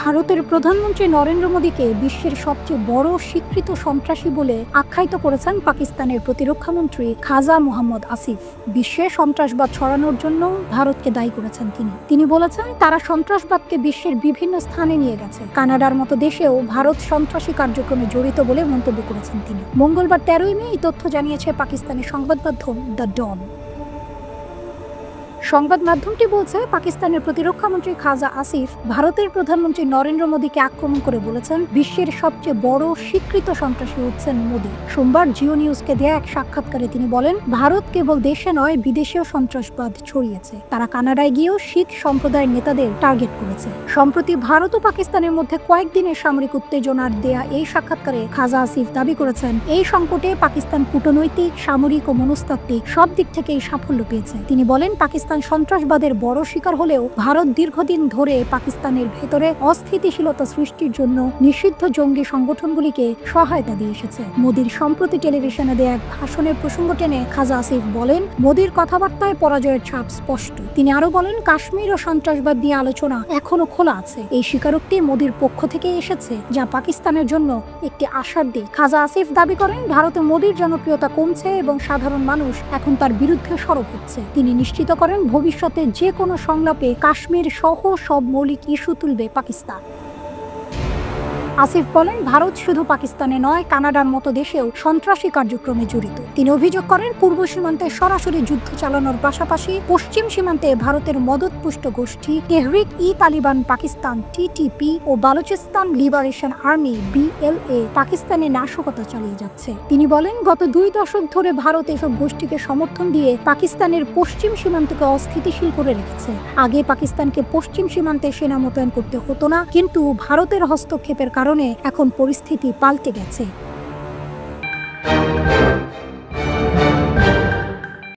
ভারতের প্রধানমন্ত্রী নরেন্দ্র মোদীকে বিশ্বের সবচেয়ে বড় স্বীকৃত সন্ত্রাসী বলে আখ্যায়িত করেছেন পাকিস্তানের প্রতিরক্ষামন্ত্রী খাজা মোহাম্মদ আসিফ। বিশ্বে সন্ত্রাসবাদ ছড়ানোর জন্য ভারতকে দায়ী করেছেন তিনি বলেছেন, তারা সন্ত্রাসবাদকে বিশ্বের বিভিন্ন স্থানে নিয়ে গেছে। কানাডার মতো দেশেও ভারত সন্ত্রাসী কার্যক্রমে জড়িত বলে মন্তব্য করেছেন তিনি। মঙ্গলবার 13ই মে এই তথ্য জানিয়েছে পাকিস্তানের সংবাদ মাধ্যম দ্য ডন। সংবাদ মাধ্যমটি বলছে, পাকিস্তানের প্রতিরক্ষামন্ত্রী খাজা আসিফ ভারতের প্রধানমন্ত্রী নরেন্দ্র মোদীকে আক্রমণ করে বলেছেন, বিশ্বের সবচেয়ে বড় স্বীকৃত সন্ত্রাসী হচ্ছেন মোদী। সোমবার জিও নিউজকে দেয়া এক সাক্ষাৎকারে তিনি বলেন, ভারত কেবল দেশে নয় বিদেশেও সন্ত্রাসবাদ ছড়িয়েছে। তারা কানাডায় গিয়েও শিখ সম্প্রদায়ের নেতাদের টার্গেট করেছে। সম্প্রতি ভারত ও পাকিস্তানের মধ্যে কয়েকদিনের সামরিক উত্তেজনার দেয়া এই সাক্ষাৎকারে খাজা আসিফ দাবি করেছেন, এই সংকটে পাকিস্তান কূটনৈতিক, সামরিক ও মনস্তাত্ত্বিক সব দিক থেকেই সাফল্য পেয়েছে। তিনি বলেন, পাকিস্তান সন্ত্রাসবাদের বড় শিকার হলেও ভারত দীর্ঘদিন ধরে পাকিস্তানের ভেতরে অস্থিতিশীলতা সৃষ্টির জন্য নিষিদ্ধ জঙ্গি সংগঠনগুলিকে সহায়তা দিয়ে এসেছে। মোদীর সম্প্রতি টেলিভিশনে দেয়া এক ভাষণের প্রসঙ্গ টেনে খাজা আসিফ বলেন, মোদীর কথাবার্তায় পরাজয়ের ছাপ স্পষ্ট। তিনি আরো বলেন, কাশ্মীর ও সন্ত্রাসবাদ নিয়ে আলোচনা এখনো খোলা আছে। এই স্বীকারোক্তি মোদীর পক্ষ থেকে এসেছে, যা পাকিস্তানের জন্য একটি আশার দিক। খাজা আসিফ দাবি করেন, ভারতে মোদীর জনপ্রিয়তা কমছে এবং সাধারণ মানুষ এখন তার বিরুদ্ধে সরব হচ্ছে। তিনি নিশ্চিত করেন, ভবিষ্যতে যে কোনো সংলাপে কাশ্মীর সহ সব মৌলিক ইস্যু তুলবে পাকিস্তান। আসিফ বলেন, ভারত শুধু পাকিস্তানে নয়, কানাডার মতো দেশেও সন্ত্রাসী কার্যক্রমে জড়িত। তিনি অভিযোগ করেন, পূর্ব সীমান্তে সরাসরি যুদ্ধ চালানোর পাশাপাশি পশ্চিম সীমান্তে ভারতের মদতপুষ্ট গোষ্ঠী তেহরিক-ই-তালিবান পাকিস্তান (TTP) ও বালুচিস্তান লিবারেশন আর্মি (BLA) পাকিস্তানে নাশকতা চালিয়ে যাচ্ছে। তিনি বলেন, গত 2 দশক ধরে ভারত এসব গোষ্ঠীকে সমর্থন দিয়ে পাকিস্তানের পশ্চিম সীমান্তকে অস্থিতিশীল করে রেখেছে। আগে পাকিস্তানকে পশ্চিম সীমান্তে সেনা মোতায়েন করতে হতো না, কিন্তু ভারতের হস্তক্ষেপের কারণে এখন পরিস্থিতি পাল্টে গেছে।